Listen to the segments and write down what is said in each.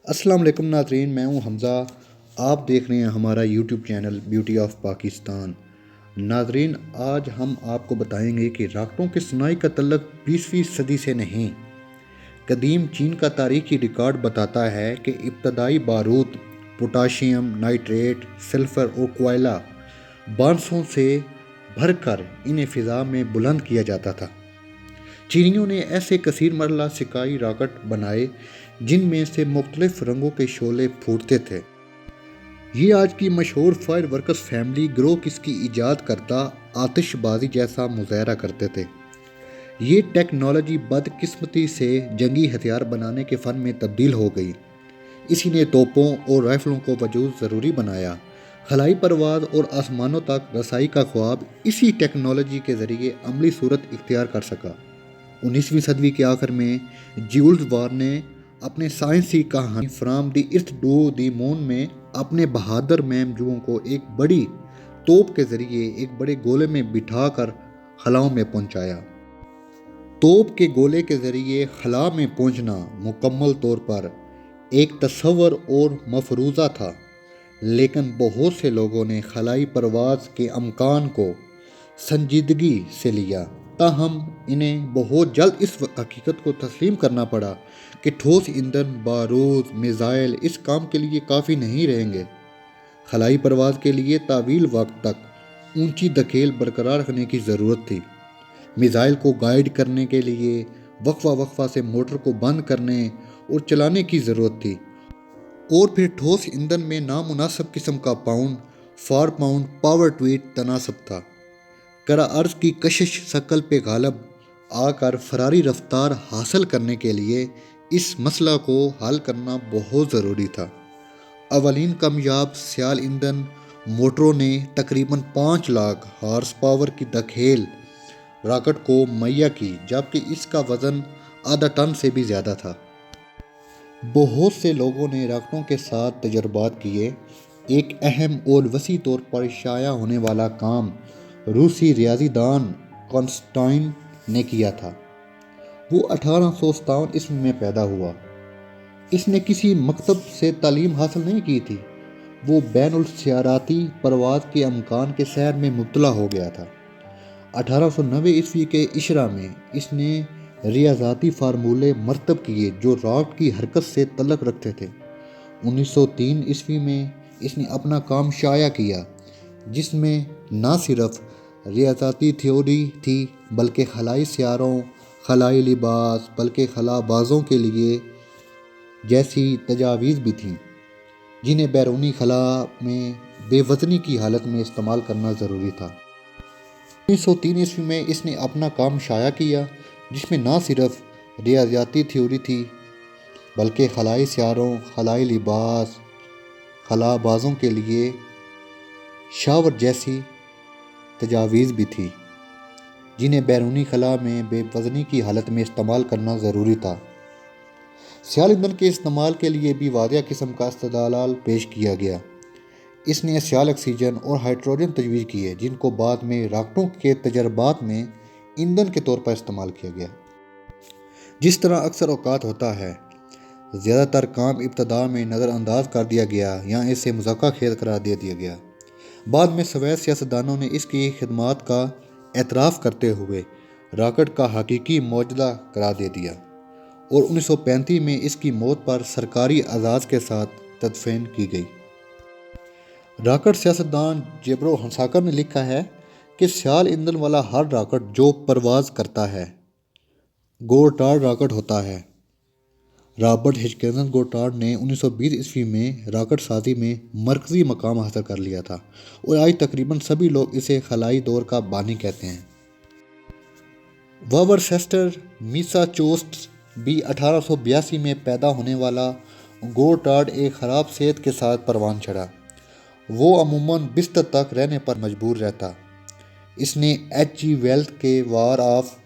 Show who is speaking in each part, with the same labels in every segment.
Speaker 1: السلام علیکم ناظرین، میں ہوں حمزہ۔ آپ دیکھ رہے ہیں ہمارا YouTube channel beauty of Pakistan. ناظرین، آج ہم آپ کو بتائیں گے کہ راکٹوں کی صناعی کا تعلق 20ویں صدی سے نہیں۔ قدیم چین کا تاریخی ریکارڈ بتاتا ہے کہ ابتدائی بارود پوٹاشیم نائٹریٹ، سلفر اور کوئلہ بارسوں سے بھر کر انہیں فضا میں بلند کیا جاتا تھا۔ چینیوں نے ایسے کثیر مرحلہ سکائی راکٹ بنائے جن میں سے مختلف رنگوں کے شعلے پھوٹتے تھے۔ یہ آج کی مشہور فائر ورکس فیملی گروہ اس کی ایجاد کردہ آتش بازی جیسا مظاہرہ کرتے تھے۔ یہ ٹیکنالوجی بدقسمتی سے جنگی ہتھیار بنانے کے فن میں تبدیل ہو گئی۔ اسی نے توپوں اور رائفلوں کو وجود ضروری بنایا۔ خلائی پرواز اور آسمانوں تک رسائی کا خواب اسی ٹیکنالوجی کے ذریعے عملی صورت اختیار کر سکا۔ 19ویں صدی کے آخر میں جیولز وارن نے اپنے سائنسی کہانی from the earth to the مون میں اپنے بہادر مہمجوؤں کو ایک بڑی توپ کے ذریعے ایک بڑے گولے میں بٹھا کر خلاؤں میں پہنچایا۔ توپ کے گولے کے ذریعے خلا میں پہنچنا مکمل طور پر ایک تصور اور مفروضہ تھا، لیکن بہت سے لوگوں نے خلائی پرواز کے امکان کو سنجیدگی سے لیا۔ تاہم انہیں بہت جلد اس حقیقت کو تسلیم کرنا پڑا کہ ٹھوس ایندھن، بارود، میزائل اس کام کے لیے کافی نہیں رہیں گے۔ خلائی پرواز کے لیے طویل وقت تک اونچی دھکیل برقرار رکھنے کی ضرورت تھی۔ میزائل کو گائیڈ کرنے کے لیے وقفہ سے موٹر کو بند کرنے اور چلانے کی ضرورت تھی، اور پھر ٹھوس ایندھن میں نامناسب قسم کا pound for pound power tweet تناسب تھا۔ کرۂ ارض کی کشش ثقل پہ غالب آ کر فراری رفتار حاصل کرنے کے لیے اس مسئلہ کو حل کرنا بہت ضروری تھا۔ اولین کامیاب سیال ایندھن موٹروں نے تقریباً 5 لاکھ ہارس پاور کی دھکیل راکٹ کو مہیا کی، جبکہ اس کا وزن آدھا ٹن سے بھی زیادہ تھا۔ بہت سے لوگوں نے راکٹوں کے ساتھ تجربات کیے۔ ایک اہم اور وسیع طور پر شائع ہونے والا کام روسی ریاضی دان کانسٹائن نے کیا تھا۔ وہ 1857 میں پیدا ہوا۔ اس نے کسی مکتب سے تعلیم حاصل نہیں کی تھی۔ وہ بین السیاراتی پرواز کے امکان کے سیر میں مبتلا ہو گیا تھا۔ 1890 کے اشرا میں اس نے ریاضیاتی فارمولے مرتب کیے جو راکٹ کی حرکت سے تعلق رکھتے تھے۔ 1903 میں اس نے اپنا کام شائع کیا، جس میں نہ صرف ریاضیاتی تھیوری تھی بلکہ خلائی سیاروں، خلائی لباس، بلکہ خلا بازوں کے لیے جیسی تجاویز بھی تھیں جنہیں بیرونی خلا میں بے وزنی کی حالت میں استعمال کرنا ضروری تھا۔ 1903 میں اس نے اپنا کام شائع کیا، جس میں نہ صرف ریاضیاتی تھیوری تھی بلکہ خلائی سیاروں، خلائی لباس، خلا بازوں کے لیے شاور جیسی تجاویز بھی تھی جنہیں بیرونی خلا میں بے وزنی کی حالت میں استعمال کرنا ضروری تھا۔ سیال ایندھن کے استعمال کے لیے بھی واضح قسم کا استدلال پیش کیا گیا۔ اس نے سیال آکسیجن اور ہائیڈروجن تجویز کیے، جن کو بعد میں راکٹوں کے تجربات میں ایندھن کے طور پر استعمال کیا گیا۔ جس طرح اکثر اوقات ہوتا ہے، زیادہ تر کام ابتدا میں نظر انداز کر دیا گیا یا اسے مذاق خیز قرار دے دیا گیا۔ بعد میں سوویت سیاستدانوں نے اس کی خدمات کا اعتراف کرتے ہوئے راکٹ کا حقیقی معجزہ قرار دے دیا، اور 1935 میں اس کی موت پر سرکاری اعزاز کے ساتھ تدفین کی گئی۔ راکٹ سیاستدان جیبرو ہنساکر نے لکھا ہے کہ سیال ایندھن والا ہر راکٹ جو پرواز کرتا ہے گوٹارڈ راکٹ ہوتا ہے۔ رابرٹ ہچکنسن گوٹارڈ نے 1920 میں راکٹ سازی میں مرکزی مقام حاصل کر لیا تھا، اور آج تقریباً سبھی لوگ اسے خلائی دور کا بانی کہتے ہیں۔ وورسیسٹر میساچوسٹس بھی 1882 میں پیدا ہونے والا گوٹارڈ ایک خراب صحت کے ساتھ پروان چڑھا۔ وہ عموماً بستر تک رہنے پر مجبور رہتا۔ اس نے ایچ جی ویلز کے وار آف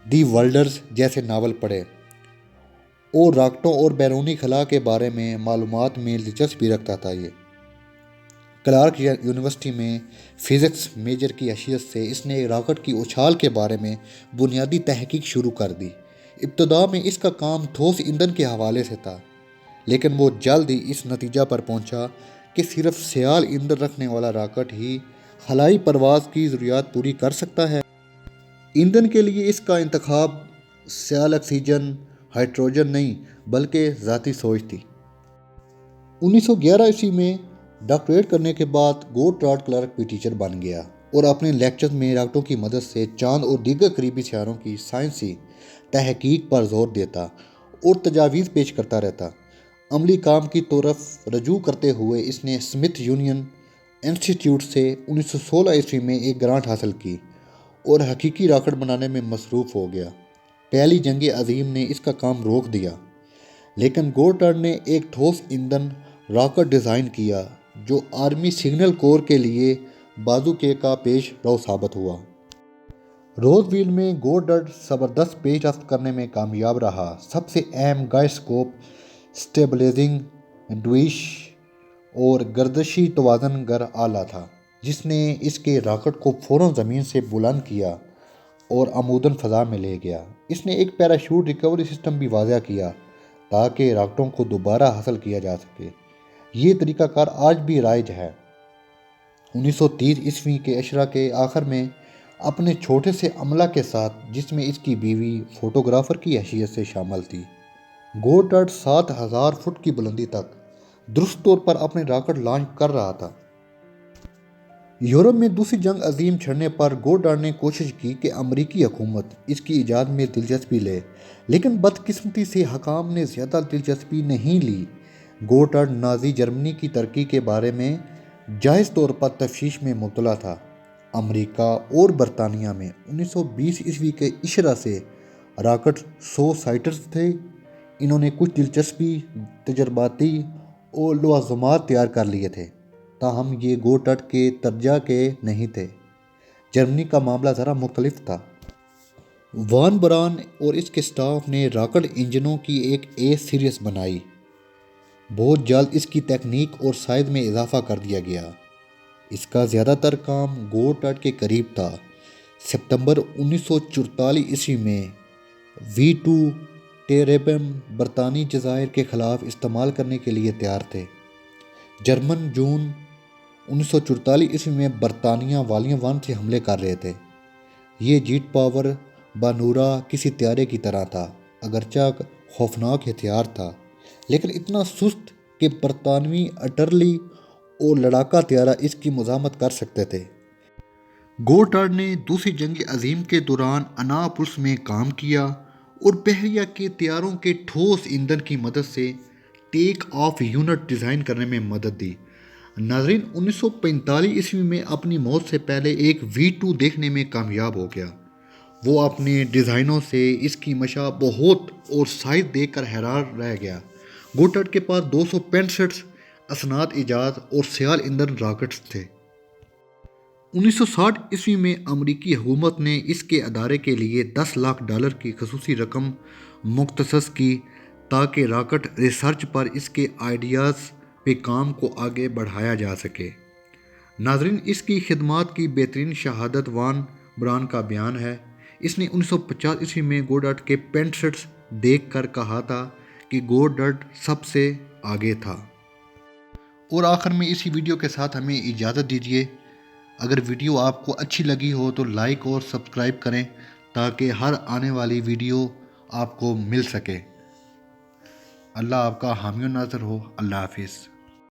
Speaker 1: دی ورلڈز جیسے ناول پڑھے، اور راکٹوں اور بیرونی خلا کے بارے میں معلومات میں دلچسپی رکھتا تھا۔ یہ کلارک یونیورسٹی میں فزکس میجر کی حیثیت سے اس نے راکٹ کی اچھال کے بارے میں بنیادی تحقیق شروع کر دی۔ ابتدا میں اس کا کام ٹھوس ایندھن کے حوالے سے تھا، لیکن وہ جلد ہی اس نتیجہ پر پہنچا کہ صرف سیال ایندھن رکھنے والا راکٹ ہی خلائی پرواز کی ضروریات پوری کر سکتا ہے۔ ایندھن کے لیے اس کا انتخاب سیال آکسیجن، ہائیڈروجن نہیں بلکہ ذاتی سوچ تھی۔ 1911 میں ڈاکٹریٹ کرنے کے بعد گورڈارڈ کلارک بھی ٹیچر بن گیا اور اپنے لیکچرز میں راکٹوں کی مدد سے چاند اور دیگر قریبی سیاروں کی سائنسی تحقیق پر زور دیتا اور تجاویز پیش کرتا رہتا۔ عملی کام کی طرف رجوع کرتے ہوئے اس نے اسمتھ یونین انسٹی ٹیوٹ سے 1916 میں ایک گرانٹ حاصل کی اور حقیقی راکٹ بنانے میں مصروف ہو گیا۔ پہلی جنگ عظیم نے اس کا کام روک دیا، لیکن گورڈارڈ نے ایک ٹھوس ایندھن راکٹ ڈیزائن کیا جو آرمی سگنل کور کے لیے بازوقے کا پیش رو ثابت ہوا۔ روز ویل میں گورڈارڈ زبردست پیش رفت کرنے میں کامیاب رہا۔ سب سے اہم گائرoscope اسٹیبلائزنگ ڈویش اور گردشی توازن گر آلہ تھا، جس نے اس کے راکٹ کو فوراً زمین سے بلند کیا اور عموداً فضا میں لے گیا۔ اس نے ایک پیراشوٹ ریکوری سسٹم بھی وضع کیا تاکہ راکٹوں کو دوبارہ حاصل کیا جا سکے۔ یہ طریقہ کار آج بھی رائج ہے۔ 1930 کے عشرہ کے آخر میں اپنے چھوٹے سے عملہ کے ساتھ، جس میں اس کی بیوی فوٹوگرافر کی حیثیت سے شامل تھی، گورڈارڈ 7000 فٹ کی بلندی تک درست طور پر اپنے راکٹ لانچ کر رہا تھا۔ یورپ میں دوسری جنگ عظیم چھڑنے پر گورڈارڈ نے کوشش کی کہ امریکی حکومت اس کی ایجاد میں دلچسپی لے، لیکن بدقسمتی سے حکام نے زیادہ دلچسپی نہیں لی۔ گورڈارڈ نازی جرمنی کی ترقی کے بارے میں جائز طور پر تفتیش میں مبتلا تھا۔ امریکہ اور برطانیہ میں 1920 کے عشرہ سے راکٹ 100 سائٹرز تھے۔ انہوں نے کچھ دلچسپی تجرباتی اور لوازمات تیار کر لیے تھے، تاہم یہ گورڈارڈ کے درجہ کے نہیں تھے۔ جرمنی کا معاملہ ذرا مختلف تھا۔ وان بران اور اس کے سٹاف نے راکٹ انجنوں کی ایک اے سیریز بنائی۔ بہت جلد اس کی تکنیک اور سائز میں اضافہ کر دیا گیا۔ اس کا زیادہ تر کام گورڈارڈ کے قریب تھا۔ ستمبر 1944 میں V2 ٹیربیم برطانوی جزائر کے خلاف استعمال کرنے کے لیے تیار تھے۔ جرمن جون 1944 میں برطانیہ والیوم 1 سے حملے کر رہے تھے۔ یہ جیٹ پاور بانورا کسی طیارے کی طرح تھا، اگرچہ خوفناک ہتھیار تھا، لیکن اتنا سست کہ برطانوی آرٹلری اور لڑاکا طیارہ اس کی مزاحمت کر سکتے تھے۔ گورڈارڈ نے دوسری جنگ عظیم کے دوران اناپولس میں کام کیا اور بحریہ کے طیاروں کے ٹھوس ایندھن کی مدد سے ٹیک آف یونٹ ڈیزائن کرنے میں مدد دی۔ ناظرین، 1945 میں اپنی موت سے پہلے ایک V2 دیکھنے میں کامیاب ہو گیا۔ وہ اپنے ڈیزائنوں سے اس کی مشابہ بہت اور سائز دیکھ کر حیران رہ گیا۔ گورڈارڈ کے پاس 265 اسناد ایجاد اور سیال ایندھن راکٹس تھے۔ 1960 میں امریکی حکومت نے اس کے ادارے کے لیے $10 لاکھ کی خصوصی رقم مختص کی تاکہ راکٹ ریسرچ پر اس کے آئیڈیاز پہ کام کو آگے بڑھایا جا سکے۔ ناظرین، اس کی خدمات کی بہترین شہادت وان بران کا بیان ہے۔ اس نے 1950 میں گورڈارڈ کے پینٹسٹس دیکھ کر کہا تھا کہ گورڈارڈ سب سے آگے تھا۔ اور آخر میں اسی ویڈیو کے ساتھ ہمیں اجازت دیجیے۔ اگر ویڈیو آپ کو اچھی لگی ہو تو لائک اور سبسکرائب کریں تاکہ ہر آنے والی ویڈیو آپ کو مل سکے۔ اللہ آپ کا حامی و ناصر ہو۔ اللہ حافظ۔